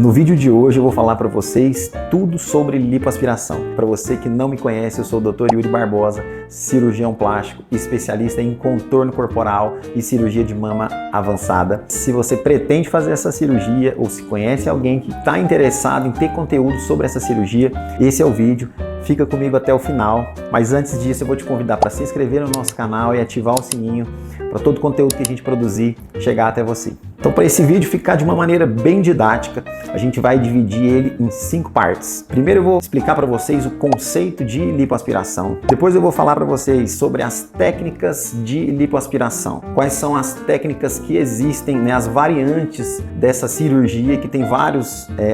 No vídeo de hoje eu vou falar para vocês tudo sobre lipoaspiração. Para você que não me conhece, eu sou o Dr. Yuri Barbosa, cirurgião plástico, especialista em contorno corporal e cirurgia de mama avançada. Se você pretende fazer essa cirurgia ou se conhece alguém que está interessado em ter conteúdo sobre essa cirurgia, esse é o vídeo. Fica comigo até o final, mas antes disso eu vou te convidar para se inscrever no nosso canal e ativar o sininho para todo o conteúdo que a gente produzir chegar até você. Então, para esse vídeo ficar de uma maneira bem didática, a gente vai dividir ele em 5 partes. Primeiro eu vou explicar para vocês o conceito de lipoaspiração. Depois eu vou falar para vocês sobre as técnicas de lipoaspiração. Quais são as técnicas que existem, né, as variantes dessa cirurgia, que tem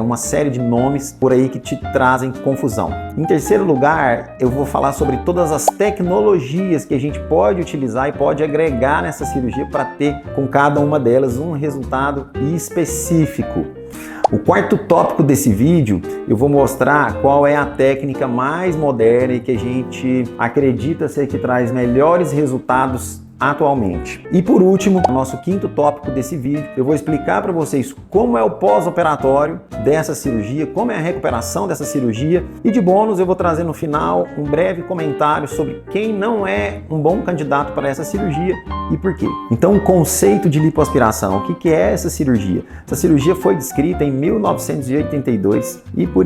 uma série de nomes por aí que te trazem confusão. Em terceiro lugar, eu vou falar sobre todas as tecnologias que a gente pode utilizar e pode agregar nessa cirurgia para ter com cada uma delas um resultado específico. O quarto tópico desse vídeo, eu vou mostrar qual é a técnica mais moderna e que a gente acredita ser que traz melhores resultados atualmente. E por último, o nosso quinto tópico desse vídeo, eu vou explicar para vocês como é o pós-operatório dessa cirurgia, como é a recuperação dessa cirurgia e de bônus eu vou trazer no final um breve comentário sobre quem não é um bom candidato para essa cirurgia e por quê. Então, o conceito de lipoaspiração, o que é essa cirurgia? Essa cirurgia foi descrita em 1982 e por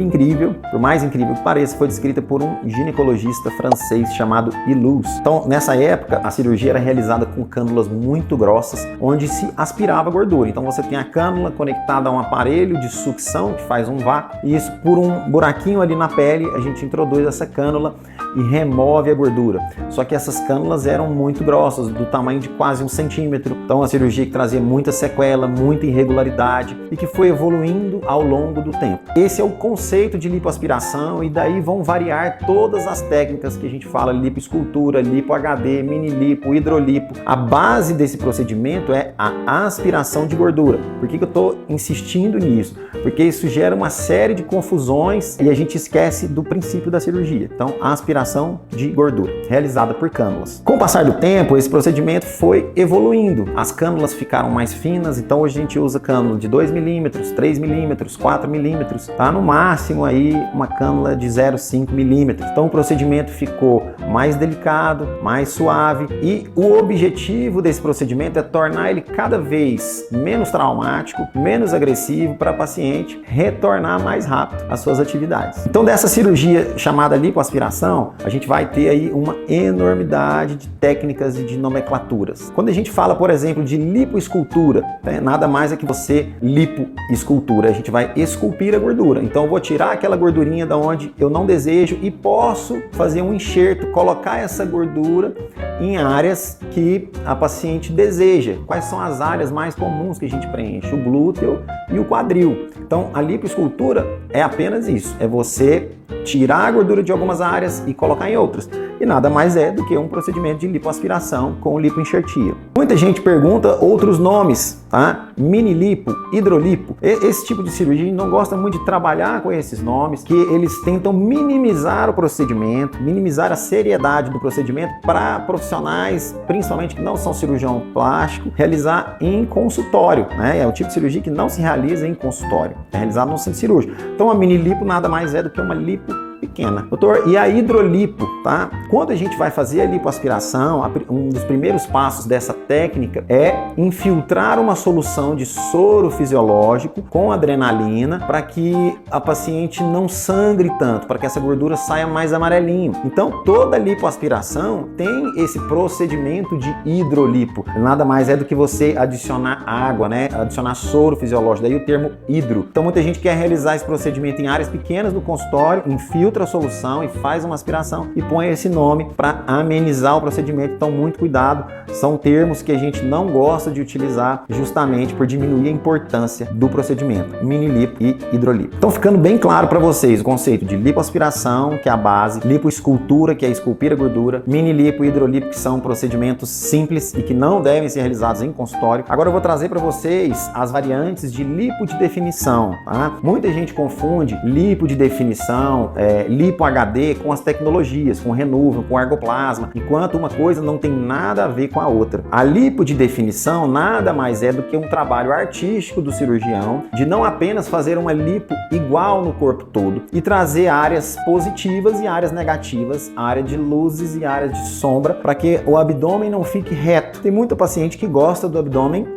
mais incrível que pareça, foi descrita por um ginecologista francês chamado Illouz. Então, nessa época, a cirurgia era realizada com cânulas muito grossas, onde se aspirava gordura. Então você tem a cânula conectada a um aparelho de sucção que faz um vácuo, e isso por um buraquinho ali na pele, a gente introduz essa cânula e remove a gordura. Só que essas cânulas eram muito grossas, do tamanho de quase 1 centímetro. Então a cirurgia que trazia muita sequela, muita irregularidade e que foi evoluindo ao longo do tempo. Esse é o conceito de lipoaspiração e daí vão variar todas as técnicas que a gente fala: lipoescultura, lipo HD, mini lipo, hidrolipo. A base desse procedimento é a aspiração de gordura. Por que eu estou insistindo nisso? Porque isso gera uma série de confusões e a gente esquece do princípio da cirurgia. Então, a aspiração de gordura, realizada por cânulas. Com o passar do tempo, esse procedimento foi evoluindo. As cânulas ficaram mais finas, então hoje a gente usa cânula de 2 milímetros, 3 milímetros, 4 milímetros, tá? No máximo aí uma cânula de 0,5 milímetros. Então o procedimento ficou mais delicado, mais suave e o objetivo desse procedimento é tornar ele cada vez menos traumático, menos agressivo para a paciente retornar mais rápido às suas atividades. Então, dessa cirurgia chamada lipoaspiração, a gente vai ter aí uma enormidade de técnicas e de nomenclaturas. Quando a gente fala, por exemplo, de lipoescultura, né, nada mais é que você lipoescultura. A gente vai esculpir a gordura. Então, eu vou tirar aquela gordurinha da onde eu não desejo e posso fazer um enxerto, colocar essa gordura em áreas que a paciente deseja. Quais são as áreas mais comuns que a gente preenche? O glúteo e o quadril. Então, a lipoescultura é apenas isso, é você tirar a gordura de algumas áreas e colocar em outras. E nada mais é do que um procedimento de lipoaspiração com lipoenxertia. Muita gente pergunta outros nomes, tá? Mini lipo, hidrolipo. Esse tipo de cirurgia a gente não gosta muito de trabalhar com esses nomes, que eles tentam minimizar o procedimento, minimizar a seriedade do procedimento para profissionais, principalmente que não são cirurgião plástico, realizar em consultório, né? É o tipo de cirurgia que não se realiza em consultório, é realizado no centro cirúrgico. Então a mini lipo nada mais é do que uma lipo pequena. Doutor, e a hidrolipo, tá? Quando a gente vai fazer a lipoaspiração, um dos primeiros passos dessa técnica é infiltrar uma solução de soro fisiológico com adrenalina para que a paciente não sangre tanto, para que essa gordura saia mais amarelinho. Então, toda lipoaspiração tem esse procedimento de hidrolipo. Nada mais é do que você adicionar água, né? Adicionar soro fisiológico, daí o termo hidro. Então, muita gente quer realizar esse procedimento em áreas pequenas no consultório, infiltra a solução e faz uma aspiração e põe esse nome para amenizar o procedimento. Então, muito cuidado, são termos que a gente não gosta de utilizar justamente por diminuir a importância do procedimento, mini lipo e hidrolipo. Então, ficando bem claro para vocês o conceito de lipoaspiração, que é a base, lipoescultura, que é esculpir a gordura, mini lipo e hidrolipo, que são procedimentos simples e que não devem ser realizados em consultório. Agora eu vou trazer para vocês as variantes de lipo de definição, tá? Muita gente confunde lipo de definição, lipo HD com as tecnologias, com Renuvium, com Ergoplasma, enquanto uma coisa não tem nada a ver com a outra. A lipo de definição nada mais é do que um trabalho artístico do cirurgião de não apenas fazer uma lipo igual no corpo todo e trazer áreas positivas e áreas negativas, área de luzes e área de sombra, para que o abdômen não fique reto. Tem muita paciente que gosta do abdômen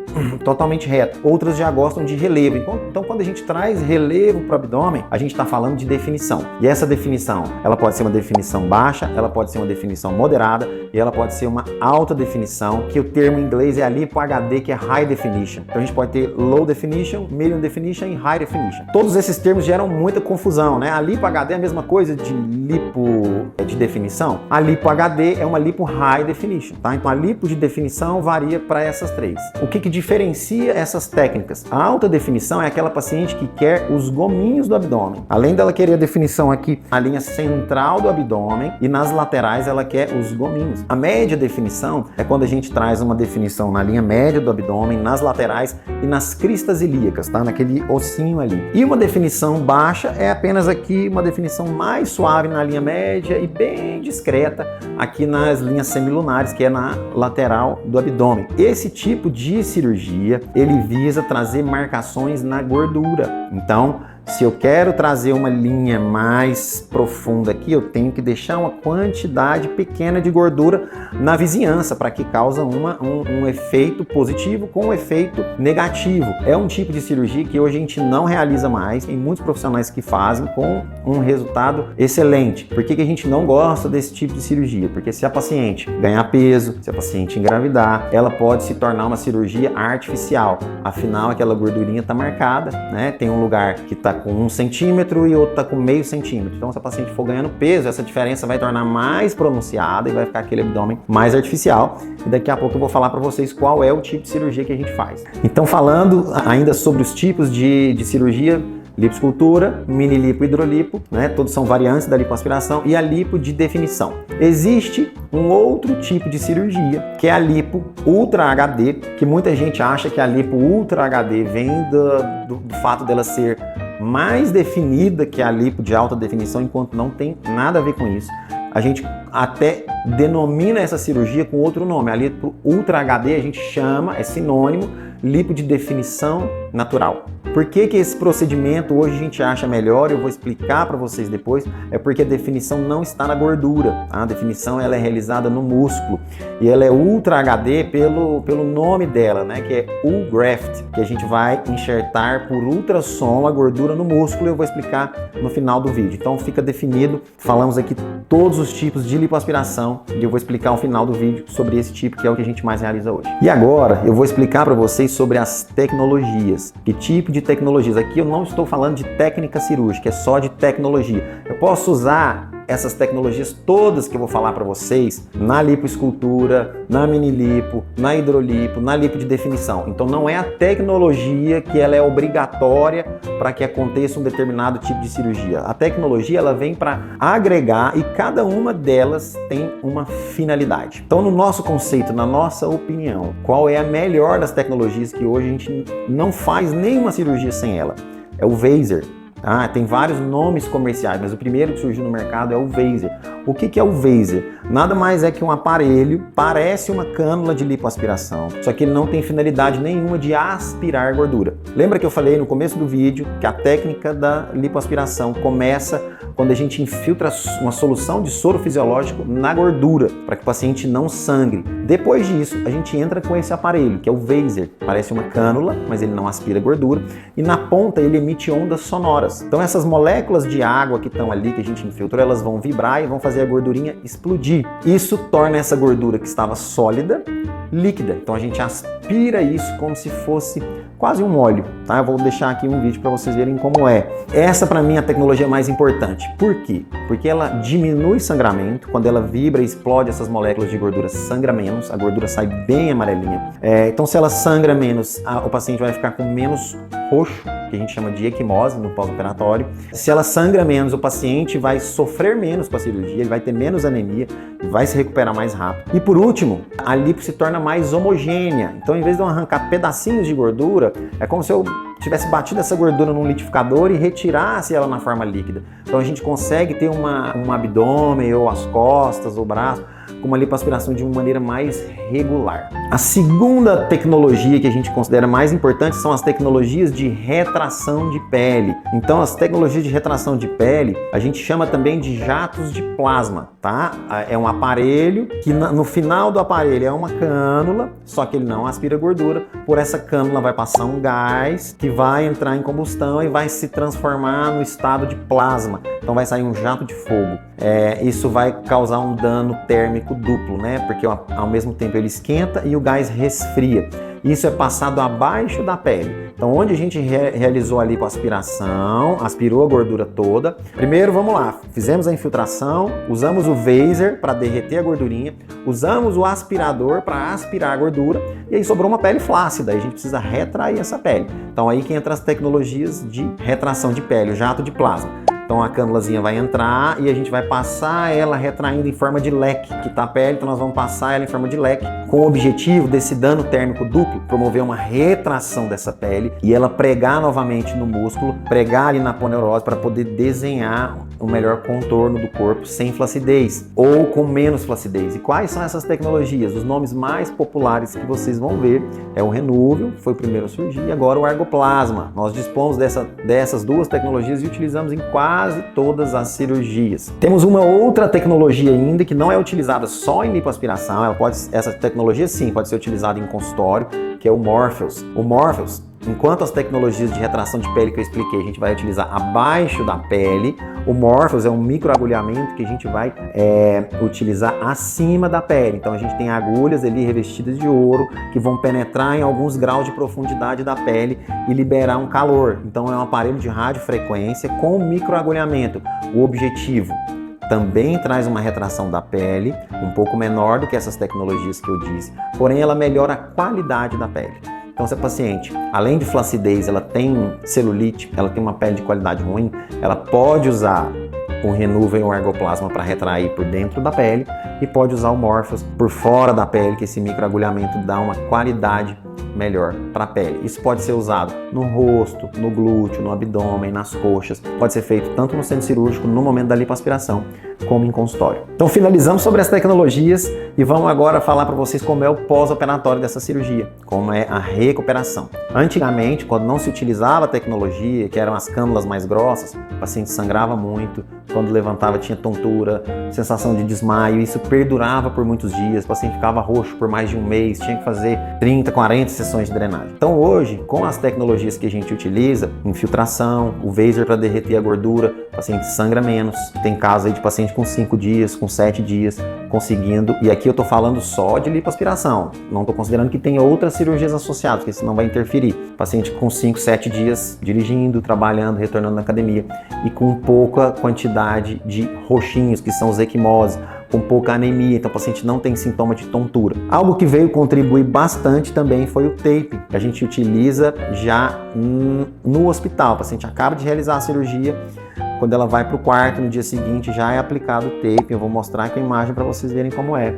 totalmente reto, outras já gostam de relevo. Então, quando a gente traz relevo para o abdômen, a gente está falando de definição. E essa definição, ela pode ser uma definição baixa, ela pode ser uma definição moderada e ela pode ser uma alta definição, que o termo em inglês é a lipo HD, que é High Definition. Então a gente pode ter Low Definition, Medium Definition e High Definition. Todos esses termos geram muita confusão, né? A lipo HD é a mesma coisa de lipo de definição. A lipo HD é uma lipo High Definition, tá? Então a lipo de definição varia para essas três. O que diferencia essas técnicas? A alta definição é aquela paciente que quer os gominhos do abdômen. Além dela querer a definição aqui na linha central do abdômen e nas laterais ela quer os gominhos. A média definição é quando a gente traz uma definição na linha média do abdômen, nas laterais e nas cristas ilíacas, tá? Naquele ossinho ali. E uma definição baixa é apenas aqui uma definição mais suave na linha média e bem discreta aqui nas linhas semilunares, que é na lateral do abdômen. Esse tipo de cirurgia, ele visa trazer marcações na gordura. Então, se eu quero trazer uma linha mais profunda aqui, eu tenho que deixar uma quantidade pequena de gordura na vizinhança, para que cause um efeito positivo com um efeito negativo. É um tipo de cirurgia que hoje a gente não realiza mais, tem muitos profissionais que fazem com um resultado excelente. Por que a gente não gosta desse tipo de cirurgia? Porque se a paciente ganhar peso, se a paciente engravidar, ela pode se tornar uma cirurgia artificial. Afinal, aquela gordurinha está marcada, né? Tem um lugar que está com 1 centímetro e outro está com meio centímetro. Então, se a paciente for ganhando peso, essa diferença vai tornar mais pronunciada e vai ficar aquele abdômen mais artificial. E daqui a pouco eu vou falar para vocês qual é o tipo de cirurgia que a gente faz. Então, falando ainda sobre os tipos de cirurgia: lipoescultura, mini lipo, hidrolipo, né? Todos são variantes da lipoaspiração, e a lipo de definição. Existe um outro tipo de cirurgia, que é a lipo Ultra HD, que muita gente acha que a lipo Ultra HD vem do fato dela ser mais definida que a lipo de alta definição, enquanto não tem nada a ver com isso. A gente até denomina essa cirurgia com outro nome. A lipo Ultra HD a gente chama, é sinônimo, lipo de definição natural. Por que esse procedimento hoje a gente acha melhor? Eu vou explicar para vocês depois. É porque a definição não está na gordura. A definição ela é realizada no músculo e ela é Ultra HD pelo nome dela, né? Que é U-Graft, que a gente vai enxertar por ultrassom a gordura no músculo. Eu vou explicar no final do vídeo. Então fica definido. Falamos aqui todos os tipos de lipoaspiração e eu vou explicar no final do vídeo sobre esse tipo, que é o que a gente mais realiza hoje. E agora eu vou explicar para vocês sobre as tecnologias. Que tipo de tecnologias? Aqui eu não estou falando de técnica cirúrgica, é só de tecnologia. Eu posso usar essas tecnologias todas que eu vou falar para vocês na lipoescultura, na mini lipo, na hidrolipo, na lipo de definição. Então não é a tecnologia que ela é obrigatória para que aconteça um determinado tipo de cirurgia. A tecnologia ela vem para agregar e cada uma delas tem uma finalidade. Então no nosso conceito, na nossa opinião, qual é a melhor das tecnologias que hoje a gente não faz nenhuma cirurgia sem ela? É o Vaser. Tem vários nomes comerciais, mas o primeiro que surgiu no mercado é o Vaser. O que é o Vaser? Nada mais é que um aparelho, parece uma cânula de lipoaspiração, só que ele não tem finalidade nenhuma de aspirar gordura. Lembra que eu falei no começo do vídeo que a técnica da lipoaspiração começa quando a gente infiltra uma solução de soro fisiológico na gordura, para que o paciente não sangre. Depois disso, a gente entra com esse aparelho, que é o Vaser. Parece uma cânula, mas ele não aspira gordura, e na ponta ele emite ondas sonoras. Então essas moléculas de água que estão ali, que a gente infiltrou, elas vão vibrar e vão fazer a gordurinha explodir. Isso torna essa gordura que estava sólida, líquida. Então a gente aspira isso como se fosse quase um óleo, tá? Eu vou deixar aqui um vídeo para vocês verem como é. Essa para mim é a tecnologia mais importante. Por quê? Porque ela diminui sangramento. Quando ela vibra e explode essas moléculas de gordura, sangra menos, a gordura sai bem amarelinha. Então se ela sangra menos, o paciente vai ficar com menos roxo, que a gente chama de equimose no pós-operatório. Se ela sangra menos, o paciente vai sofrer menos com a cirurgia, ele vai ter menos anemia e vai se recuperar mais rápido. E por último, a lipo se torna mais homogênea. Então, em vez de eu arrancar pedacinhos de gordura, é como se eu tivesse batido essa gordura num liquidificador e retirasse ela na forma líquida. Então a gente consegue ter um abdômen ou as costas ou o braço com uma lipoaspiração de uma maneira mais regular. A segunda tecnologia que a gente considera mais importante são as tecnologias de retração de pele. Então as tecnologias de retração de pele a gente chama também de jatos de plasma, tá? É um aparelho que no final do aparelho é uma cânula, só que ele não aspira gordura. Por essa cânula vai passar um gás que vai entrar em combustão e vai se transformar no estado de plasma. Então vai sair um jato de fogo. Isso vai causar um dano térmico duplo, né? Porque ao mesmo tempo ele esquenta e o gás resfria. Isso é passado abaixo da pele. Então, onde a gente realizou a lipoaspiração, aspirou a gordura toda. Primeiro, vamos lá, fizemos a infiltração, usamos o Vaser para derreter a gordurinha, usamos o aspirador para aspirar a gordura e aí sobrou uma pele flácida. Aí a gente precisa retrair essa pele. Então, aí que entra as tecnologias de retração de pele, o jato de plasma. Então a cânulazinha vai entrar e a gente vai passar ela retraindo em forma de leque, que tá a pele, então nós vamos passar ela em forma de leque, com o objetivo desse dano térmico duplo, promover uma retração dessa pele e ela pregar novamente no músculo, pregar ali na aponeurose para poder desenhar o melhor contorno do corpo sem flacidez ou com menos flacidez. E quais são essas tecnologias? Os nomes mais populares que vocês vão ver é o Renúvel, que foi o primeiro a surgir, e agora o Argoplasma. Nós dispomos dessas duas tecnologias e utilizamos em quase todas as cirurgias. Temos uma outra tecnologia ainda que não é utilizada só em lipoaspiração, essa tecnologia sim pode ser utilizada em consultório, que é o Morpheus. O Morpheus, enquanto as tecnologias de retração de pele que eu expliquei a gente vai utilizar abaixo da pele, o Morpheus é um microagulhamento que a gente vai utilizar acima da pele. Então a gente tem agulhas ali revestidas de ouro que vão penetrar em alguns graus de profundidade da pele e liberar um calor. Então é um aparelho de radiofrequência com microagulhamento. O objetivo também traz uma retração da pele, um pouco menor do que essas tecnologias que eu disse, porém ela melhora a qualidade da pele. Então, se a paciente, além de flacidez, ela tem celulite, ela tem uma pele de qualidade ruim, ela pode usar o Renúvel e o Argoplasma para retrair por dentro da pele e pode usar o Morpheus por fora da pele, que esse microagulhamento dá uma qualidade melhor para a pele. Isso pode ser usado no rosto, no glúteo, no abdômen, nas coxas. Pode ser feito tanto no centro cirúrgico, no momento da lipoaspiração, como em consultório. Então finalizamos sobre as tecnologias e vamos agora falar para vocês como é o pós-operatório dessa cirurgia, como é a recuperação. Antigamente, quando não se utilizava a tecnologia, que eram as cânulas mais grossas, o paciente sangrava muito, quando levantava tinha tontura, sensação de desmaio, isso perdurava por muitos dias, o paciente ficava roxo por mais de um mês, tinha que fazer 30, 40 sessões de drenagem. Então hoje, com as tecnologias que a gente utiliza, infiltração, o Vaser para derreter a gordura, o paciente sangra menos, tem casos aí de paciente com 5 dias, com 7 dias, conseguindo, e aqui eu tô falando só de lipoaspiração, não tô considerando que tem outras cirurgias associadas, porque senão vai interferir. Paciente com 5, 7 dias dirigindo, trabalhando, retornando na academia e com pouca quantidade de roxinhos, que são os equimoses, com pouca anemia, então o paciente não tem sintoma de tontura. Algo que veio contribuir bastante também foi o tape, que a gente utiliza já no hospital. O paciente acaba de realizar a cirurgia, quando ela vai para o quarto, no dia seguinte já é aplicado o tape. Eu vou mostrar aqui a imagem para vocês verem como é.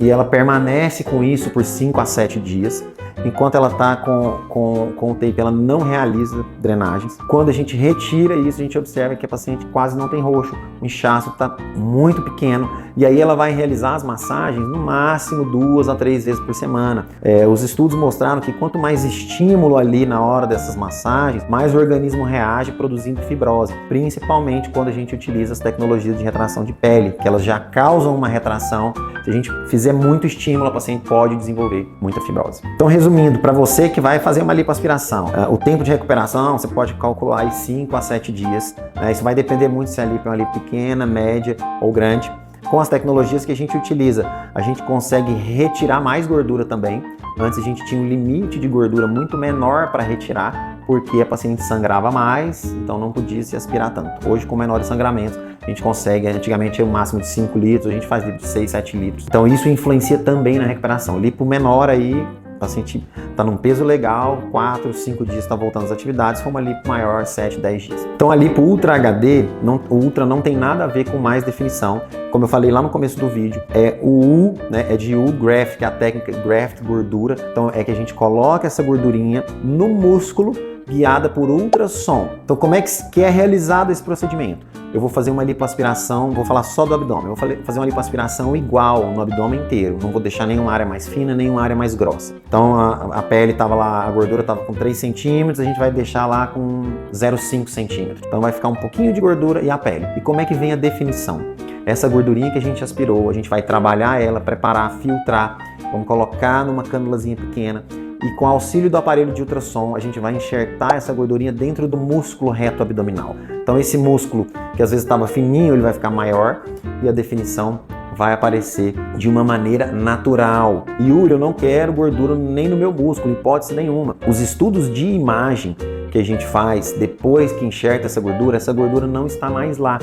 E ela permanece com isso por 5 a 7 dias. Enquanto ela está com o tape, ela não realiza drenagens. Quando a gente retira isso, a gente observa que a paciente quase não tem roxo, o inchaço está muito pequeno. E aí ela vai realizar as massagens no máximo 2 a 3 vezes por semana. Os estudos mostraram que quanto mais estímulo ali na hora dessas massagens, mais o organismo reage produzindo fibrose. Principalmente quando a gente utiliza as tecnologias de retração de pele, que elas já causam uma retração. Se a gente fizer muito estímulo, a paciente pode desenvolver muita fibrose. Então, resumindo, para você que vai fazer uma lipoaspiração, o tempo de recuperação você pode calcular aí 5 a 7 dias. Isso vai depender muito se a lipo é uma lipo pequena, média ou grande. Com as tecnologias que a gente utiliza, a gente consegue retirar mais gordura também. Antes a gente tinha um limite de gordura muito menor para retirar, porque a paciente sangrava mais, então não podia se aspirar tanto. Hoje, com menores sangramentos, a gente consegue, antigamente é o máximo de 5 litros, a gente faz de 6, 7 litros. Então isso influencia também na recuperação. Lipo menor aí, paciente está num peso legal, 4, 5 dias está voltando às atividades, for uma lipo maior, 7, 10 dias. Então a lipo Ultra HD, o Ultra não tem nada a ver com mais definição. Como eu falei lá no começo do vídeo, o U, né, é de U-Graft, que é a técnica Graft gordura. Então é que a gente coloca essa gordurinha no músculo, guiada por ultrassom. Então como é que é realizado esse procedimento? Eu vou fazer uma lipoaspiração, vou falar só do abdômen, eu vou fazer uma lipoaspiração igual no abdômen inteiro, não vou deixar nenhuma área mais fina, nenhuma área mais grossa. Então a pele estava lá, a gordura estava com 3 centímetros, a gente vai deixar lá com 0,5 centímetros. Então vai ficar um pouquinho de gordura e a pele. E como é que vem a definição? Essa gordurinha que a gente aspirou, a gente vai trabalhar ela, preparar, filtrar, vamos colocar numa cânulazinha pequena, e com auxílio do aparelho de ultrassom, a gente vai enxertar essa gordurinha dentro do músculo reto abdominal. Então esse músculo, que às vezes estava fininho, ele vai ficar maior e a definição vai aparecer de uma maneira natural. Yuri, eu não quero gordura nem no meu músculo, hipótese nenhuma. Os estudos de imagem que a gente faz depois que enxerta essa gordura não está mais lá.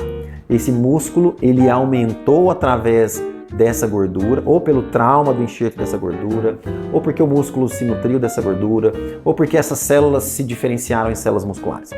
Esse músculo, ele aumentou através dessa gordura, ou pelo trauma do enxerto dessa gordura, ou porque o músculo se nutriu dessa gordura, ou porque essas células se diferenciaram em células musculares.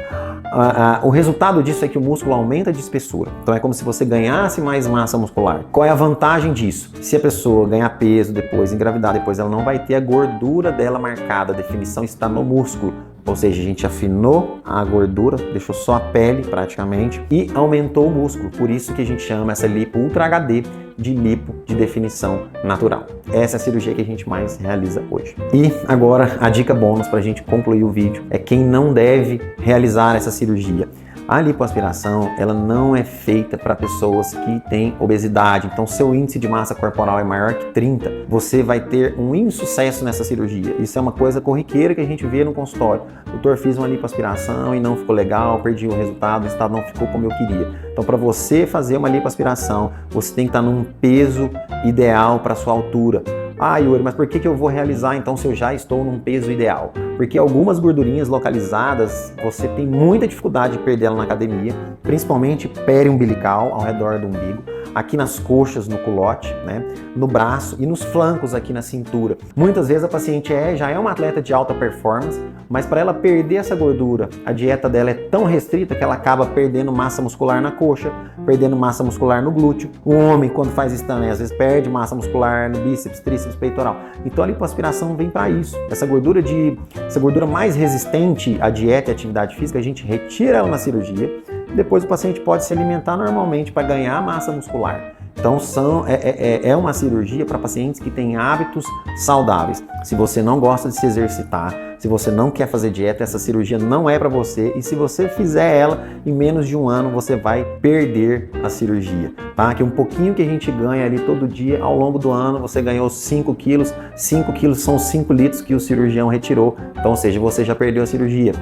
O resultado disso é que o músculo aumenta de espessura. Então é como se você ganhasse mais massa muscular. Qual é a vantagem disso? Se a pessoa ganhar peso depois, engravidar depois, ela não vai ter a gordura dela marcada, a definição está no músculo. Ou seja, a gente afinou a gordura, deixou só a pele praticamente e aumentou o músculo. Por isso que a gente chama essa lipo Ultra HD de lipo de definição natural. Essa é a cirurgia que a gente mais realiza hoje. E agora a dica bônus para a gente concluir o vídeo é quem não deve realizar essa cirurgia. A lipoaspiração, ela não é feita para pessoas que têm obesidade. Então, seu índice de massa corporal é maior que 30, você vai ter um insucesso nessa cirurgia. Isso é uma coisa corriqueira que a gente vê no consultório. Doutor, fiz uma lipoaspiração e não ficou legal, perdi o resultado não ficou como eu queria. Então, para você fazer uma lipoaspiração, você tem que estar num peso ideal para sua altura. Ah, Yuri, mas por que eu vou realizar então se eu já estou num peso ideal? Porque algumas gordurinhas localizadas, você tem muita dificuldade de perder ela na academia, principalmente periumbilical, ao redor do umbigo, aqui nas coxas, no culote, né, no braço e nos flancos aqui na cintura. Muitas vezes a paciente já é uma atleta de alta performance, mas para ela perder essa gordura, a dieta dela é tão restrita que ela acaba perdendo massa muscular na coxa, perdendo massa muscular no glúteo. O homem, quando faz isso também, às vezes perde massa muscular no bíceps, tríceps, peitoral. Então a lipoaspiração vem para isso. Essa gordura mais resistente à dieta e à atividade física, a gente retira ela na cirurgia. Depois o paciente pode se alimentar normalmente para ganhar massa muscular. Então é uma cirurgia para pacientes que têm hábitos saudáveis. Se você não gosta de se exercitar, se você não quer fazer dieta, essa cirurgia não é para você. E se você fizer ela em menos de um ano, você vai perder a cirurgia, tá? Que um pouquinho que a gente ganha ali todo dia, ao longo do ano, você ganhou 5 quilos. 5 quilos são 5 litros que o cirurgião retirou. Então, ou seja, você já perdeu a cirurgia.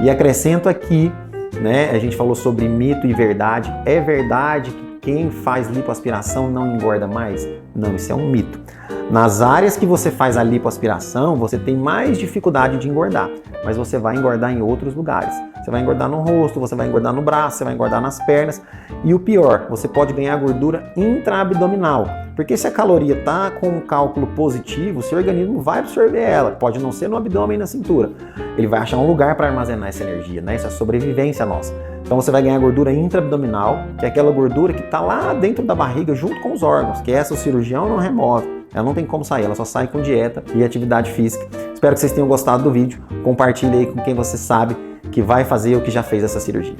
E acrescento aqui, né? A gente falou sobre mito e verdade. É verdade que quem faz lipoaspiração não engorda mais? Não, isso é um mito. Nas áreas que você faz a lipoaspiração, você tem mais dificuldade de engordar, mas você vai engordar em outros lugares. Você vai engordar no rosto, você vai engordar no braço, você vai engordar nas pernas. E o pior, você pode ganhar gordura intraabdominal. Porque se a caloria está com um cálculo positivo, seu organismo vai absorver ela. Pode não ser no abdômen e na cintura. Ele vai achar um lugar para armazenar essa energia, né? Essa é a sobrevivência nossa. Então você vai ganhar gordura intraabdominal, que é aquela gordura que está lá dentro da barriga junto com os órgãos, que essa o cirurgião não remove. Ela não tem como sair, ela só sai com dieta e atividade física. Espero que vocês tenham gostado do vídeo. Compartilhe aí com quem você sabe que vai fazer ou que já fez essa cirurgia.